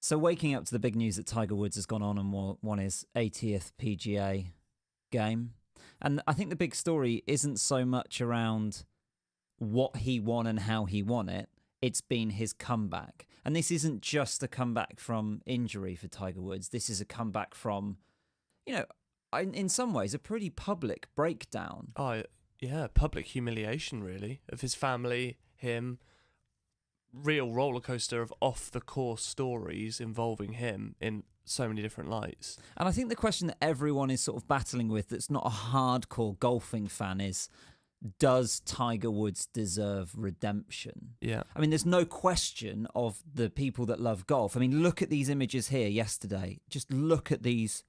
So waking up to the big news that Tiger Woods has gone on and won his 80th PGA game. And I think the big story isn't so much around what he won and how he won it. It's been his comeback. And this isn't just a comeback from injury for Tiger Woods. This is a comeback from, in some ways, a pretty public breakdown. Oh, yeah, public humiliation, really, of his family, him. Real roller coaster of off-the-course stories involving him in so many different lights. And I think the question that everyone is sort of battling with that's not a hardcore golfing fan is, does Tiger Woods deserve redemption? Yeah. I mean, there's no question of the people that love golf. I mean, look at these images here yesterday. Just look at these.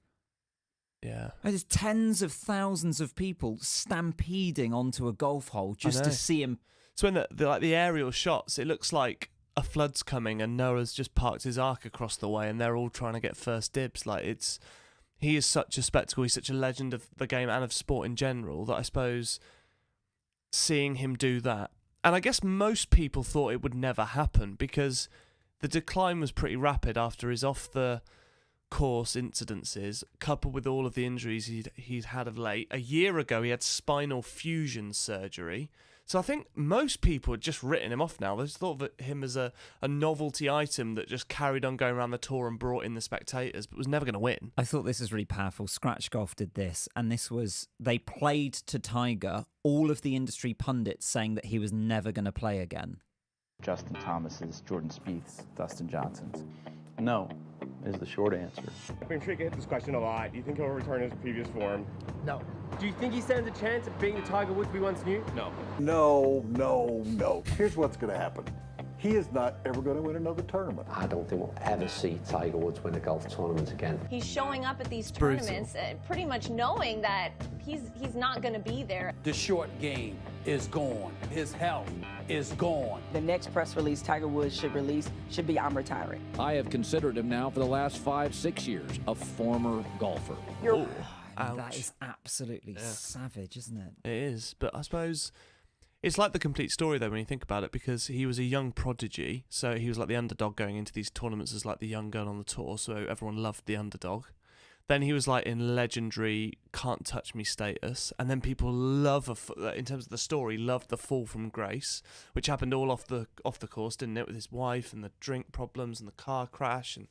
Yeah. There's tens of thousands of people stampeding onto a golf hole just to see him. So when the aerial shots, it looks like a flood's coming and Noah's just parked his ark across the way and they're all trying to get first dibs. He is such a spectacle. He's such a legend of the game and of sport in general that I suppose seeing him do that, and I guess most people thought it would never happen because the decline was pretty rapid after his off the course incidences, coupled with all of the injuries he's had of late. A year ago, he had spinal fusion surgery. So I think most people had just written him off now. They just thought of him as a novelty item that just carried on going around the tour and brought in the spectators, but was never going to win. I thought this was really powerful. Scratch Golf did this, and they played to Tiger all of the industry pundits saying that he was never going to play again. Justin Thomas's, Jordan Spieth's, Dustin Johnson's. No is the short answer. I'm sure you get this question a lot. Do you think he'll return his previous form? No. Do you think he stands a chance of being the Tiger Woods we once knew? No. No. Here's what's going to happen. He is not ever going to win another tournament. I don't think we'll ever see Tiger Woods win a golf tournament again. He's showing up at these brutal. tournaments pretty much knowing that he's not going to be there. The short game is gone. His health is gone. The next press release Tiger Woods should release should be, "I'm retiring." I have considered him now for the last 5-6 years a former golfer. That is absolutely savage, isn't it? It is, but I suppose it's like the complete story though when you think about it, because he was a young prodigy, so he was like the underdog going into these tournaments as like the young girl on the tour, so everyone loved the underdog. Then he was like in legendary can't touch me status, and then people in terms of the story, loved the fall from grace, which happened all off the course, didn't it, with his wife and the drink problems and the car crash, and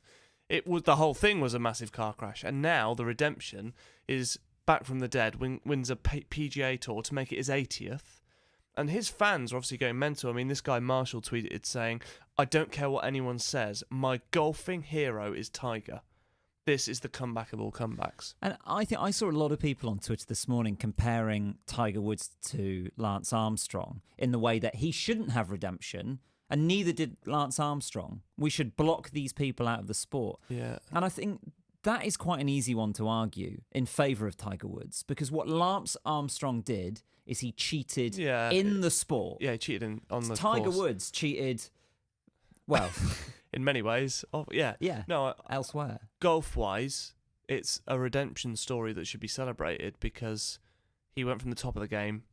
the whole thing was a massive car crash. And now the redemption is back from the dead, wins a PGA Tour to make it his 80th. And his fans are obviously going mental. I mean, this guy Marshall tweeted saying, "I don't care what anyone says. My golfing hero is Tiger. This is the comeback of all comebacks." And I think I saw a lot of people on Twitter this morning comparing Tiger Woods to Lance Armstrong in the way that he shouldn't have redemption, and neither did Lance Armstrong. We should block these people out of the sport. Yeah. And I think that is quite an easy one to argue in favour of Tiger Woods, because what Lance Armstrong did is he cheated in the sport. Yeah, he cheated on the Tiger course. Woods cheated, well... in many ways. Oh, yeah. Yeah, no, elsewhere. Golf-wise, it's a redemption story that should be celebrated because he went from the top of the game,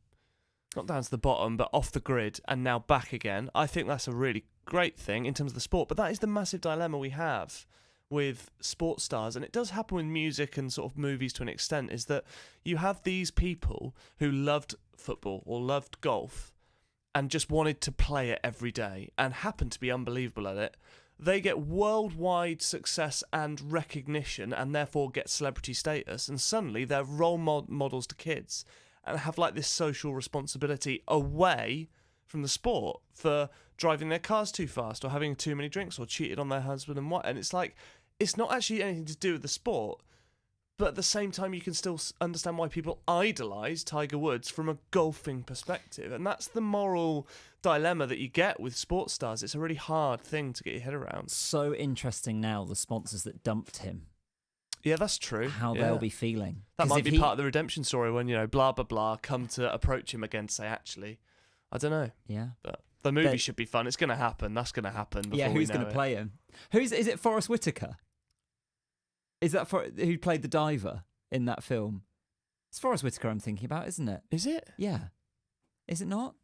not down to the bottom, but off the grid, and now back again. I think that's a really great thing in terms of the sport, but that is the massive dilemma we have with sports stars, and it does happen with music and sort of movies to an extent, is that you have these people who loved football or loved golf and just wanted to play it every day and happened to be unbelievable at it. They get worldwide success and recognition and therefore get celebrity status, and suddenly they're role models to kids and have like this social responsibility away from the sport for driving their cars too fast or having too many drinks or cheated on their husband and wife. And it's like, it's not actually anything to do with the sport, but at the same time you can still understand why people idolise Tiger Woods from a golfing perspective. And that's the moral dilemma that you get with sports stars. It's a really hard thing to get your head around. So interesting now, the sponsors that dumped him. Yeah, that's true. How they'll be feeling. That might be part of the redemption story when, blah, blah, blah, come to approach him again to say, actually, I don't know. Yeah. But the movie should be fun. It's going to happen. That's going to happen. Yeah, who's going to play him? Is it Forrest Whitaker? Is that who played the diver in that film? It's Forrest Whitaker I'm thinking about, isn't it? Is it? Yeah. Is it not?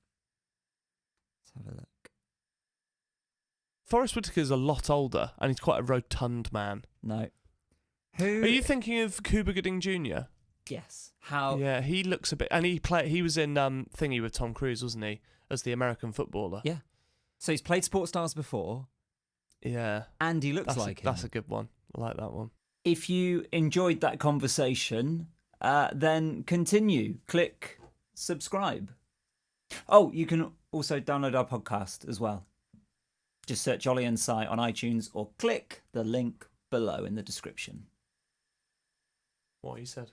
Let's have a look. Forrest Whitaker's a lot older, and he's quite a rotund man. No. Who? Are you thinking of Cuba Gooding Jr.? Yes. How? Yeah, he looks a bit, and he was in Thingy with Tom Cruise, wasn't he, as the American footballer? Yeah. So he's played Sports Stars before. Yeah. And he looks like him. That's a good one. I like that one. If you enjoyed that conversation, then continue. Click subscribe. Oh, you can also download our podcast as well. Just search Ollie Si on iTunes or click the link below in the description. What you said.